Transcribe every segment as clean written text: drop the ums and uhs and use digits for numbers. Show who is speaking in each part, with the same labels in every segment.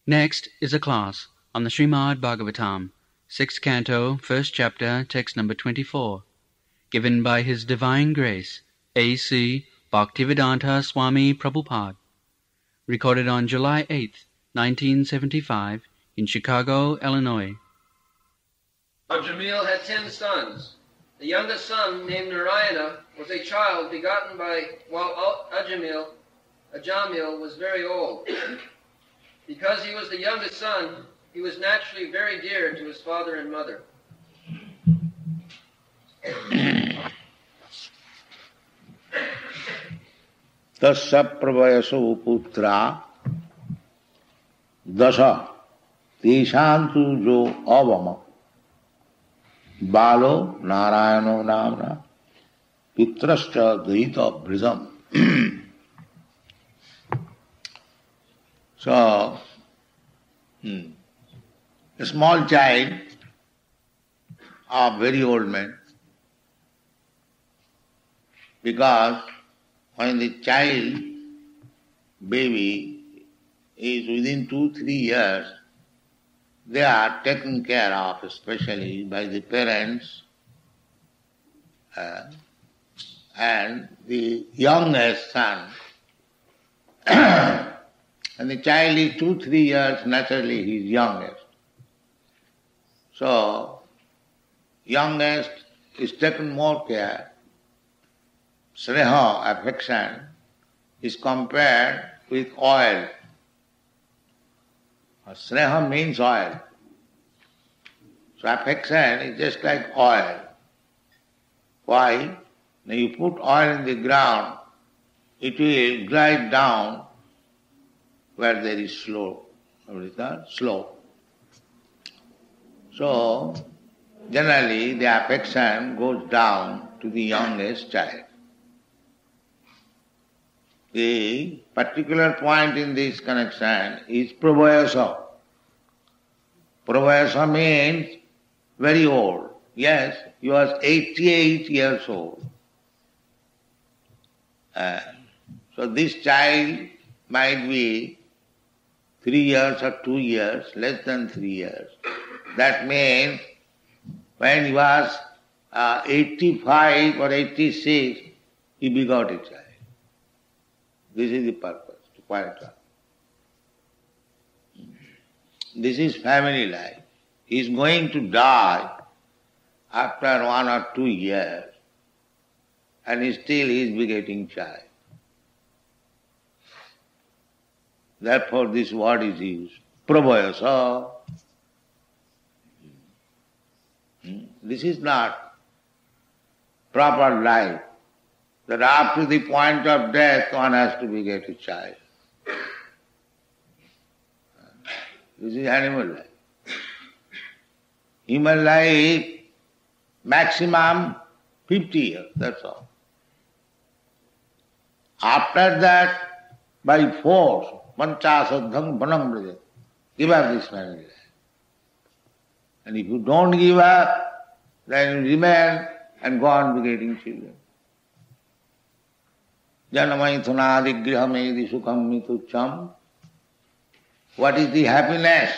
Speaker 1: Next is a class on the Srimad Bhagavatam, 6th Canto, 1st Chapter, text number 24, given by His Divine Grace, A.C. Bhaktivedanta Swami Prabhupada, recorded on July 8th, 1975, in Chicago, Illinois.
Speaker 2: Ajamil had 10 sons. The youngest son, named Narayana, was a child begotten while Ajamil was very old. Because he was the youngest son, he was naturally very dear to his father and mother.
Speaker 3: Tasya pravayaso putra dasa teshantu jo avama balo narayano namna pitrascha dvaita bhrijam. So, a small child or very old man, because when the child, baby, is within 2-3 years, they are taken care of, especially by the parents, and the youngest son. And the child is 2-3 years, naturally he is youngest. So, youngest is taken more care. Sneha, affection, is compared with oil. Sneha means oil. So affection is just like oil. Why? When you put oil in the ground, it will glide down where there is slope. So, generally the affection goes down to the youngest child. The particular point in this connection is pravayasa. Pravayasa means very old. Yes, he was 88 years old. So this child might be 3 years or 2 years, less than 3 years. That means when he was 85 or 86, he begot a child. This is the purpose, to point out. This is family life. He is going to die after 1 or 2 years, and still he is begetting child. Therefore this word is used. Pravayasa. This is not proper life, that up to the point of death one has to beget a child. This is animal life. Human life, maximum 50 years, that's all. After that, by force, panchasadham banam brajat, give up this family life. And if you don't give up, then you remain and go on begetting children. Janamai thunadi grihamedi sukham mitucham. What is the happiness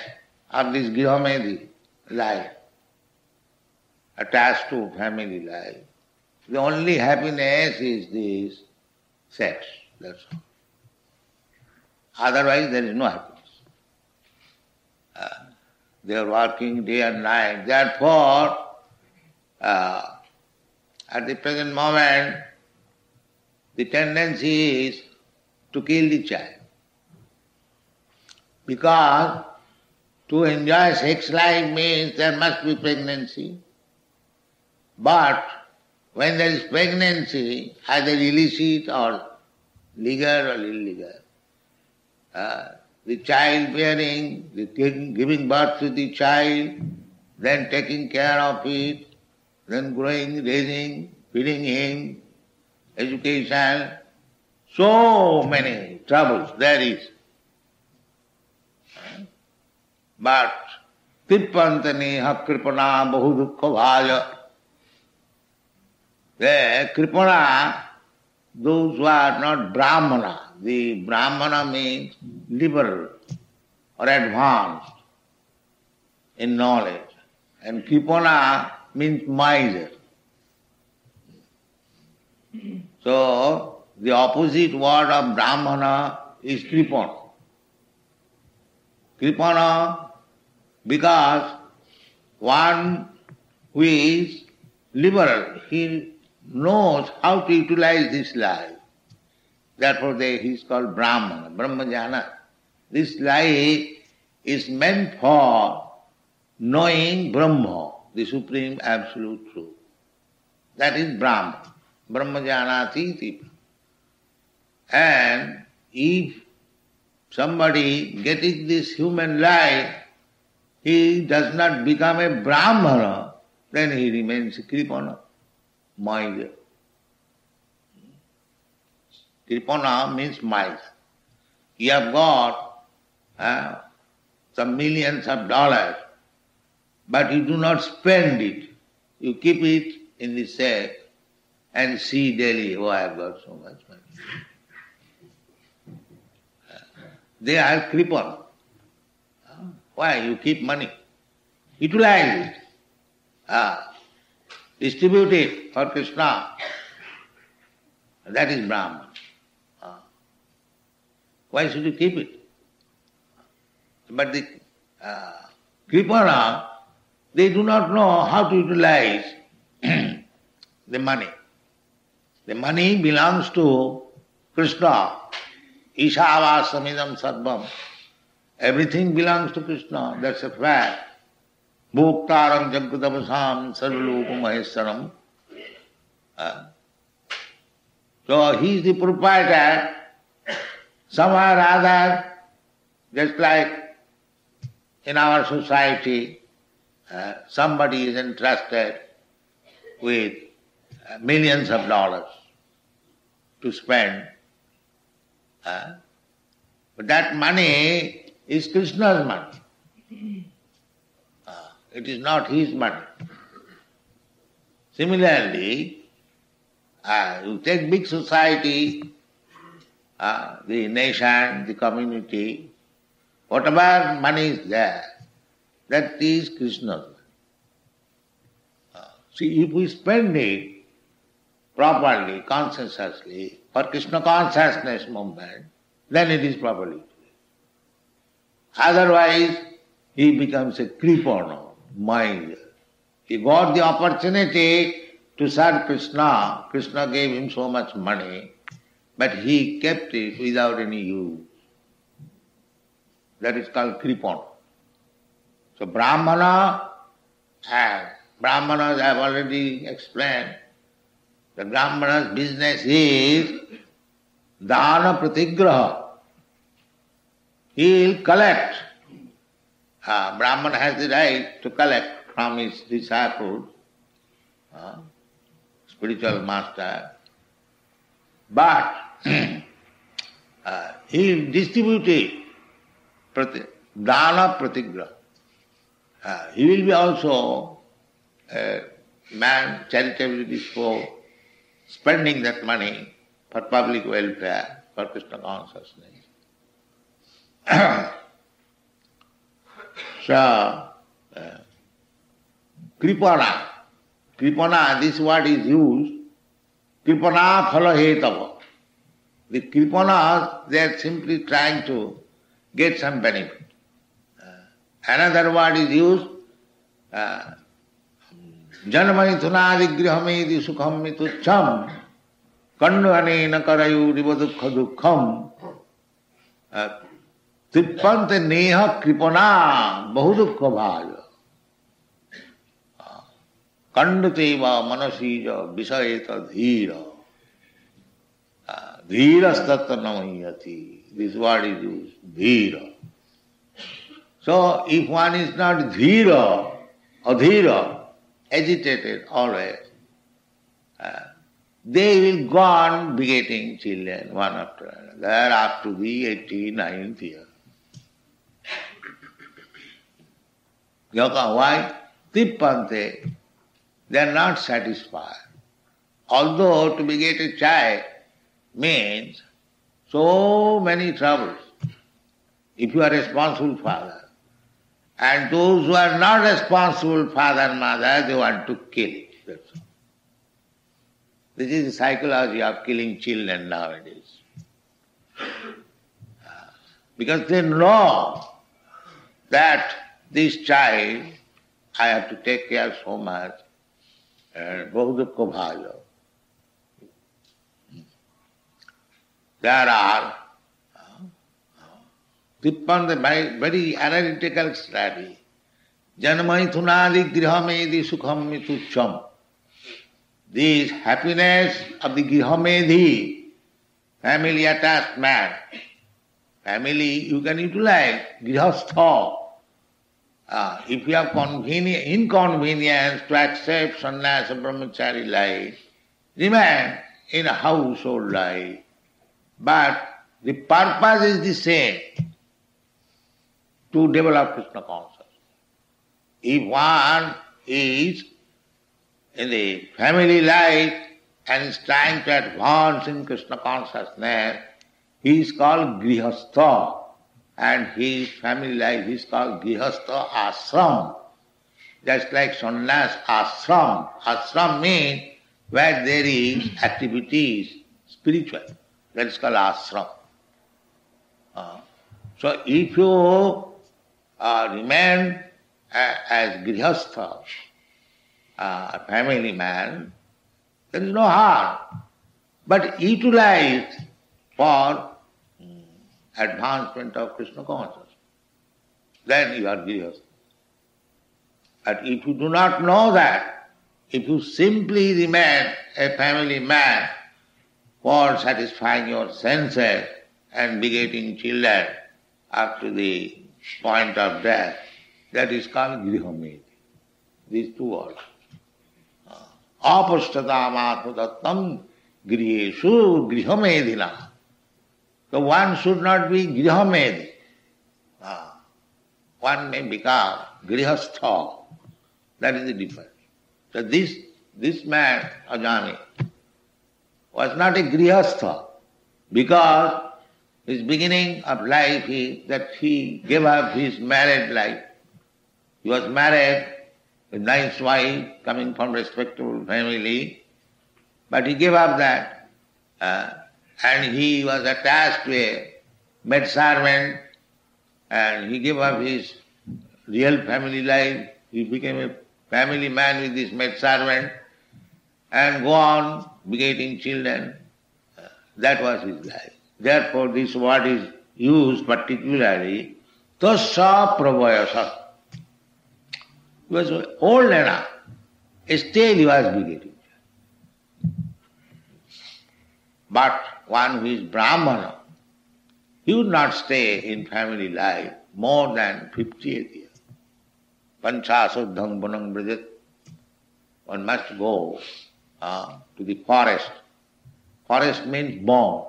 Speaker 3: of this grihamedi life? Attached to family life. The only happiness is this sex, that's all. Otherwise there is no happiness. They are working day and night. Therefore, at the present moment, the tendency is to kill the child. Because to enjoy sex life means there must be pregnancy. But when there is pregnancy, either illicit or legal or illegal, the child bearing, the giving birth to the child, then taking care of it, then growing, raising, feeding him, education, so many troubles there is. But Kripantaneha kripana bahu dukkha bhaya. The kripana, those who are not Brahmana, the Brahmana means liberal or advanced in knowledge. And Kripana means miser. So, the opposite word of Brahmana is Kripana. Kripana, because one who is liberal, he knows how to utilize this life. Therefore he is called Brahmana, Brahmajana. This life is meant for knowing Brahma, the Supreme Absolute Truth. That is Brahman, Brahmajanati Tipa. And if somebody getting this human life, he does not become a Brahmana, then he remains a Kripana, miser. Kripana means miser. You have got some millions of dollars, but you do not spend it. You keep it in the safe and see daily, oh, I have got so much money. They are Kripana. Why? You keep money. Utilize it. Distribute it for Krishna. That is Brahman. Why should you keep it? But the Kripana, they do not know how to utilize the money. The money belongs to Krishna. Ishavāsamidam sarvam. Everything belongs to Krishna. That's a fact. Bhoktaram jagatavasam sarvaloka maheswaram. So he is the proprietor. Somehow or other, just like in our society, somebody is entrusted with millions of dollars to spend. But that money is Krishna's money. It is not his money. Similarly, you take big society, the nation, the community, whatever money is there, that is Krishna's money. See, if we spend it properly, consciously, for Krishna consciousness movement, then it is properly utilized. Otherwise, he becomes a Kripana, miser. He got the opportunity to serve Krishna. Krishna gave him so much money, but he kept it without any use. That is called Kripana. So Brahmana, Brahmanas I have already explained, the Brahmana's business is dana pratigraha. He will collect. Brahmana has the right to collect from his disciples, spiritual master, but he will distribute it, dana pratigraha. He will be also a man charitably disposed, spending that money for public welfare, for Krishna consciousness. So, Kripana, this word is used, Kripana phalahetava. The Kripanas, they are simply trying to get some benefit. Another word is used, Janamaithunadigrihami sukham mitucham kanvanena karayuriva dukkha dukkham tippante neha kripana bahu dukkha bhaja kanduteva manasija visayeta dhira dhira statta namayati. This word is used, dhira. So if one is not dhira, adhira, agitated always, they will go on begetting children one after another up to the 89th year. Why? Tippante, they are not satisfied. Although to beget a child means so many troubles. if you are a responsible father. And those who are not responsible father and mother, they want to kill it. That's all. This is the psychology of killing children nowadays. Because they know that this child, I have to take care so much, and Bahudukka Bhaja. There are Tippan, very analytical study. Janmai thunadi grihamedi sukham mitucham. This happiness of the grihamedi, family attached man, family you can utilize, grihastha. If you have inconvenience to accept sannyasa brahmachari life, remain in a household life. But the purpose is the same, to develop Krishna consciousness. If one is in the family life and is trying to advance in Krishna consciousness, he is called grihastha. And his family life is called grihastha ashram. Just like sannyas ashram. Ashram means where there is activities, spiritual. That is called ashram. So if you remain as grihastha, a family man, there is no harm. But utilize for advancement of Krishna consciousness. Then you are grihastha. But if you do not know that, if you simply remain a family man for satisfying your senses and begetting children up to the point of death, that is called grihamedi. These two words. Apashtatam griheshu grihamedina. So one should not be grihamedi. One may become grihastha. That is the difference. So this man, Ajami, was not a grihastha because his beginning of life is that he gave up his married life. He was married with nice wife coming from respectable family, but he gave up that. And he was attached to a maidservant, and he gave up his real family life. He became a family man with this maidservant and go on begetting children. That was his life. Therefore, this word is used particularly, tasya pravayasa. He was old enough, still he was begetting. But one who is Brahmana, he would not stay in family life more than 50th year. Panchasuddham bunang brajat. One must go to the forest. Forest means born.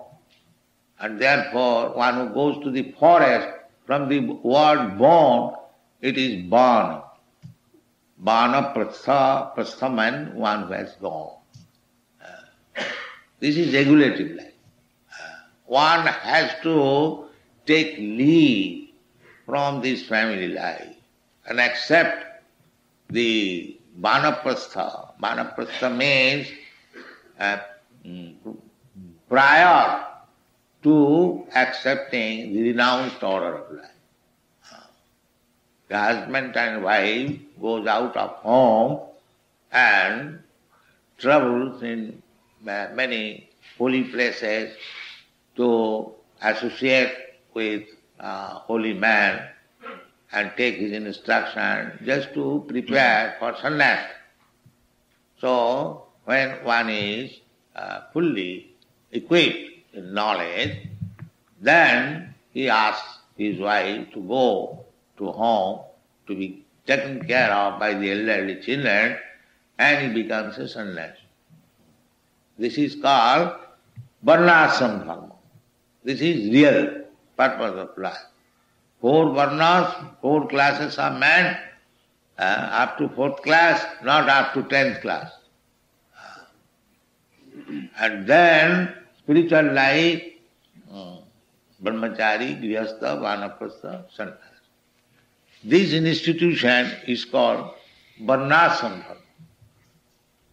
Speaker 3: And therefore, one who goes to the forest, from the word born, it is born. Bana prastha, prastha means one who has gone. This is regulative life. One has to take leave from this family life and accept the vanaprastha. Vanaprastha means prior to accepting the renounced order of life. The husband and wife goes out of home and travels in many holy places to associate with holy man and take his instruction just to prepare for sannyas. So when one is fully equipped in knowledge, then he asks his wife to go to home to be taken care of by the elderly children, and he becomes a sannyasi. This is called varnashram dharma. This is real purpose of life. 4 varnas, 4 classes are meant, up to 4th class, not up to 10th class. And then spiritual life brahmachari, grihastha, vanaprastha, sannyas. This institution is called varnashram dharma.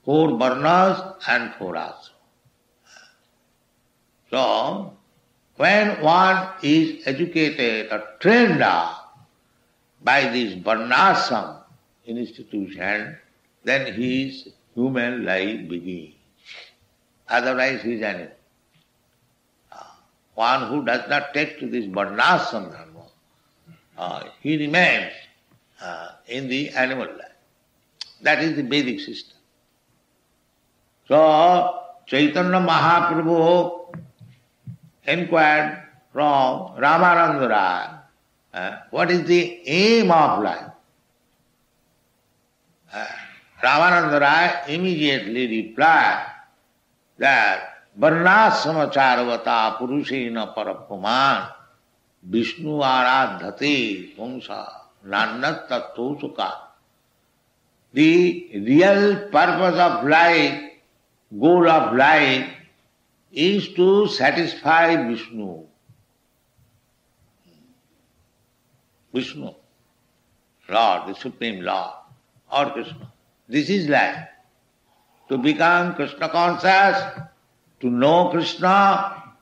Speaker 3: 4 varnas and 4 ashrams. So, when one is educated or trained up by this varnashram institution, then his human life begins. Otherwise he is animal. One who does not take to this varnashram dharma, he remains in the animal life. That is the Vedic system. So, Chaitanya Mahaprabhu inquired from Ramananda Raya, what is the aim of life? Ramananda Raya immediately replied that varnashrama charvata purushena parapuman Vishnu aradhate pumsa nannat tattva sukha. The real purpose of life, goal of life, is to satisfy Vishnu. Vishnu, Lord, the Supreme Lord, or Krishna. This is life. To become Krishna conscious, to know Krishna,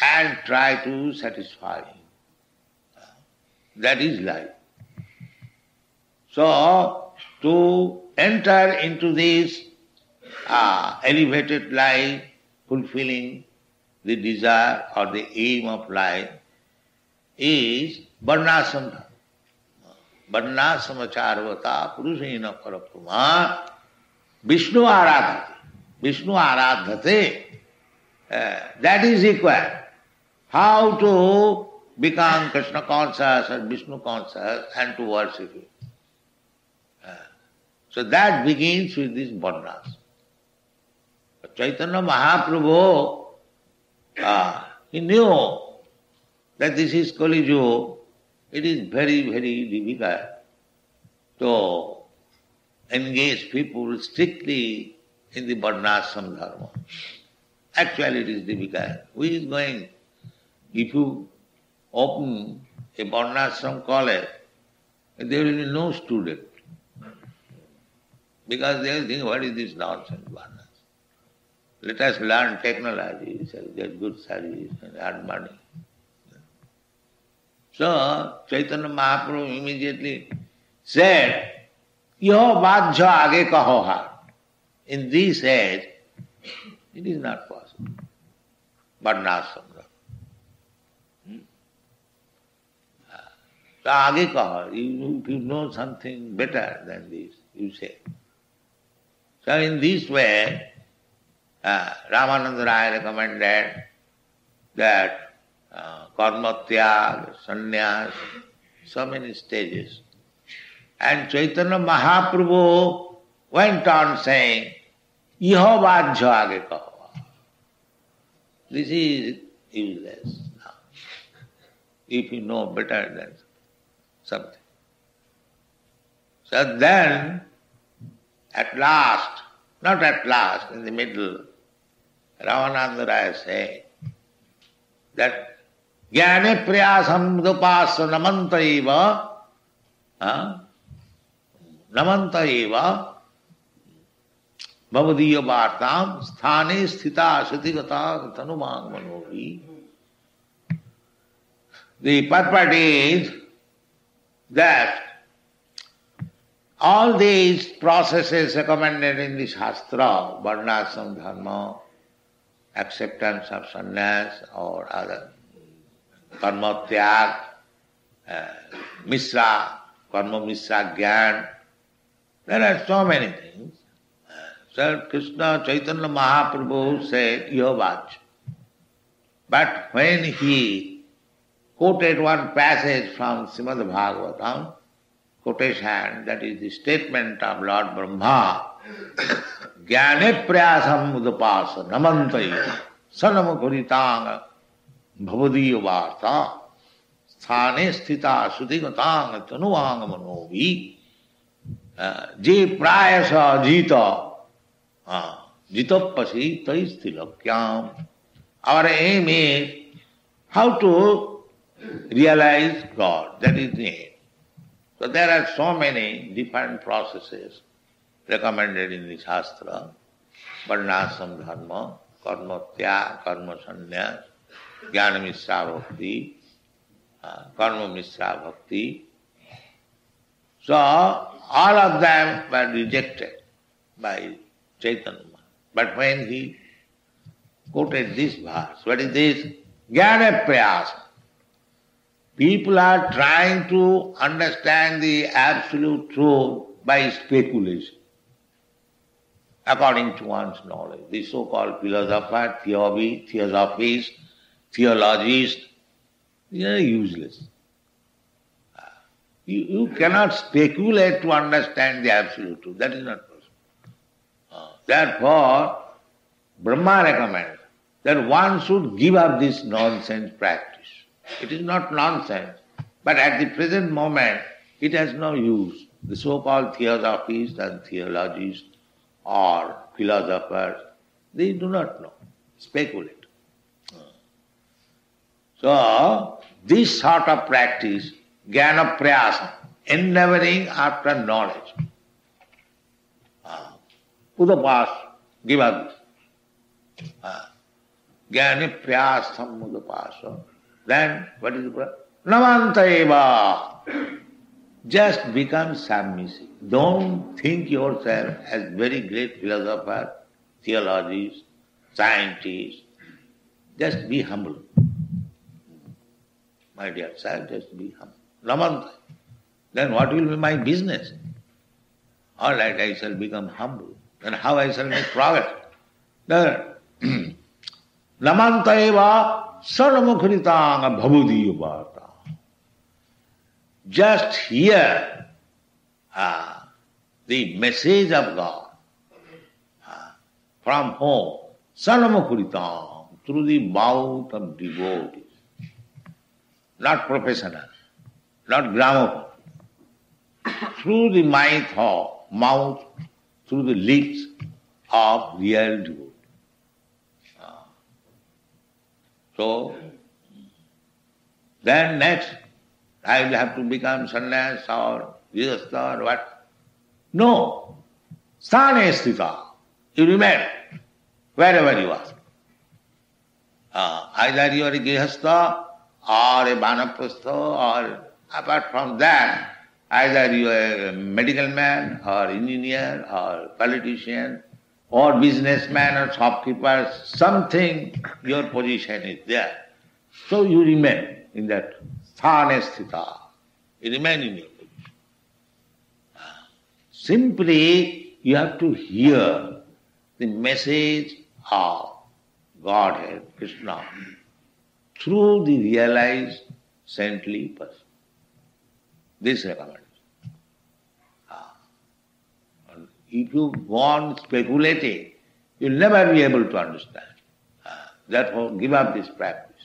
Speaker 3: and try to satisfy him. That is life. So, to enter into this elevated life, fulfilling the desire or the aim of life, is varnashram dharma. Varnashram charvata purushena parapuma Vishnu aradhate. Vishnu aradhate. That is required. How to become Krishna conscious or Vishnu conscious and to worship him. So that begins with this varnas. Chaitanya Mahaprabhu, he knew that this is Kali Yuga. It is very, very difficult to engage people strictly in the varnashram dharma. Actually it is difficult. Who is going, if you open a varnashram college, there will be no student. Because they will think, what is this nonsense, varnas? Let us learn technology, get good service and earn money. So, Chaitanya Mahaprabhu immediately said, Yo bhajya age kaho har. In this age, it is not possible. Varnashram. So, age kaho, if you know something better than this, you say. So, in this way, Ramananda Raya recommended that karma tyag, sannyas, so many stages. And Chaitanya Mahaprabhu went on saying, Iho bhajya age kaho. This is useless now. If you know better than something. So then, at last, not at last, in the middle, Ramananda Raya said that Jnane priyasam dupasya namanta eva bhavadiya vartam sthane sthita satigata tanumang manovi. The purport is that all these processes recommended in the Shastra, varnashram dharma, acceptance of sannyas or other, karma tyag, misra, karma misra gyan, there are so many things. So Krishna Chaitanya Mahaprabhu said, Yovaj. But when he quoted one passage from Srimad Bhagavatam, quotation, that is the statement of Lord Brahma, Jnane priyasam udapasa namantayi sanam kuritang bhavadiya varta sthane sthita sudigatang tanuvang manovi je prayasa jita jitapasi taistilakyam. Our aim is how to realize God. That is the aim. So there are so many different processes recommended in the Shastra. Varnasam dharma, karma tya, karma sannyas, jnana mishra bhakti, karma mishra bhakti. So all of them were rejected by Chaitanya. But when he quoted this verse, what is this? Jnana prayasa. People are trying to understand the absolute truth by speculation, according to one's knowledge. The so-called philosopher, theosophists, theologists, they are useless. You cannot speculate to understand the absolute truth. That is not possible. Therefore, Brahma recommends that one should give up this nonsense practice. It is not nonsense, but at the present moment it has no use. The so-called theosophists and theologists or philosophers, they do not know, speculate. So, this sort of practice, jnana prayasa, endeavoring after knowledge. Udapas, give up. Jnana prayasam udapasa. Then, what is the problem? Namantaiva. Just become submissive. Don't think yourself as very great philosopher, theologist, scientist. Just be humble. My dear sir, just be humble. Namantaiva. Then what will be my business? All right, I shall become humble. Then how I shall make progress? Then, Namantaiva sarvamukhritanga bhavudiyya varta. Just hear the message of God from whom? Sarvamukhritanga, through the mouth of devotees. Not professional, not gramophone. Through the mouth, through the lips of real devotees. So, then next, I will have to become sannyas or grihastha or what? No. Sthane sthita. You remain wherever you are. Either you are a grihastha or a vanaprastha, or apart from that, either you are a medical man or engineer or politician or businessman or shopkeeper, something, your position is there. So you remain in that sthane sthita. You remain in your position. Simply, you have to hear the message of Godhead, Krishna, through the realized saintly person. This recommendation. If you go on speculating, you will never be able to understand. Therefore, give up this practice.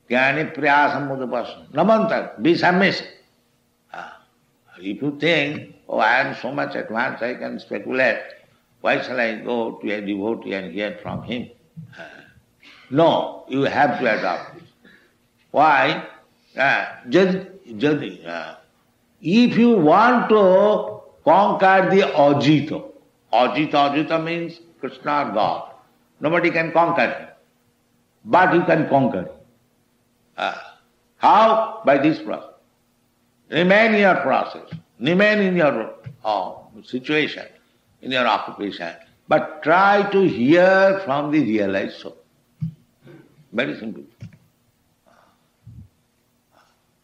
Speaker 3: Jnani prayasam udapasana. Namanta, be submissive. If you think, oh, I am so much advanced, I can speculate, why shall I go to a devotee and hear from him? No, you have to adopt this. Why? If you want to conquer the ajita. Ajita means Krishna, God. Nobody can conquer him. But you can conquer him. How? By this process. Remain in your process. Remain in your situation, in your occupation. But try to hear from the realized soul. Very simple.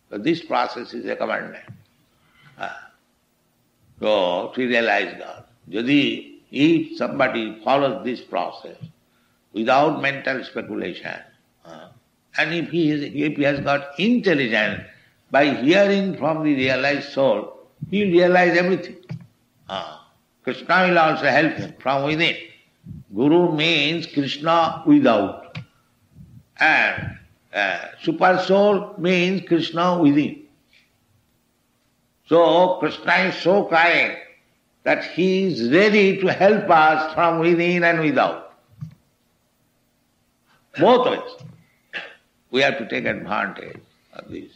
Speaker 3: So this process is recommended. So, to realize God. If somebody follows this process without mental speculation, and if he has got intelligence, by hearing from the realized soul, he will realize everything. Krishna will also help him from within. Guru means Krishna without. And super soul means Krishna within. So Krishna is so kind that he is ready to help us from within and without. Both ways. We have to take advantage this.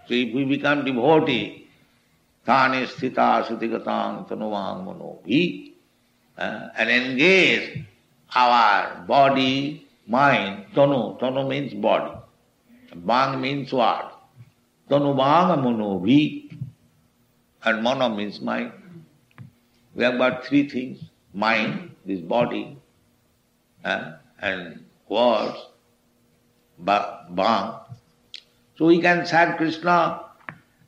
Speaker 3: So if we become devotee, thane sthita sutigatang tanuvang manobhi, and engage our body, mind, tanu means body, bang means what? Tanuvang manobhi, and mano means mind. We have got three things, mind, this body, and words, bang. So we can serve Krishna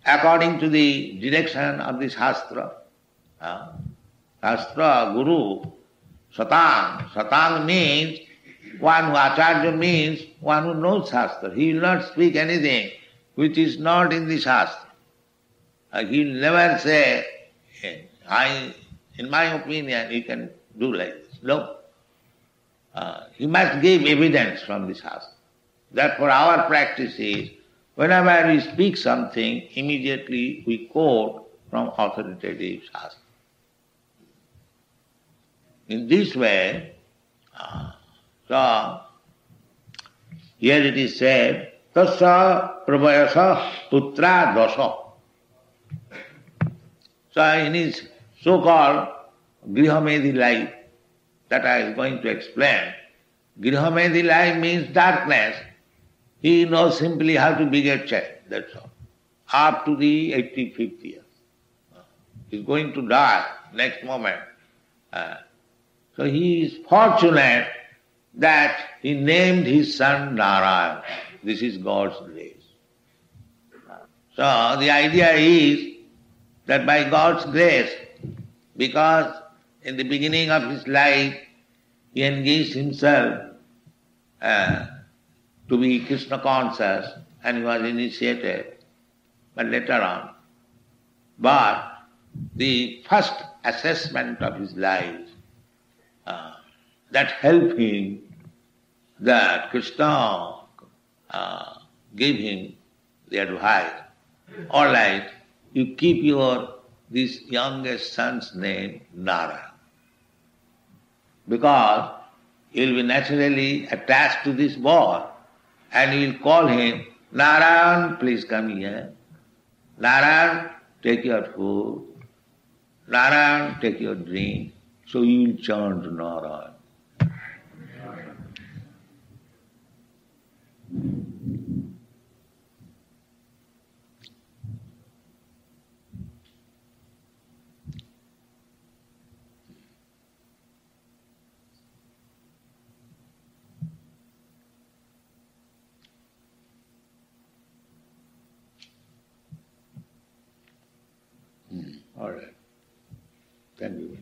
Speaker 3: according to the direction of the Shastra. Shastra, Guru, Satang. Satang means one who, Acharya means one who knows Shastra. He will not speak anything which is not in the Shastra. He will never say, in my opinion, you can do like this. No. He must give evidence from the Shastra. Therefore our practice is, whenever we speak something, immediately we quote from authoritative Shastra. In this way, so here it is said, Tasya Prabhayasa Putra Dasa. So in his so-called Grihamedhi life, that I was going to explain, Grihamedhi life means darkness. He knows simply how to beget child, that's all. Up to the 85th year. He's going to die next moment. So he is fortunate that he named his son Narayan. This is God's grace. So the idea is that by God's grace, because in the beginning of his life he engaged himself to be Krishna conscious and he was initiated, but later on. But the first assessment of his life that helped him, that Krishna gave him the advice, all right, you keep this youngest son's name Narayan, because he will be naturally attached to this boy and he will call him, Narayan, please come here. Narayan, take your food. Narayan, take your drink. So you will chant Narayan. All right. Thank you.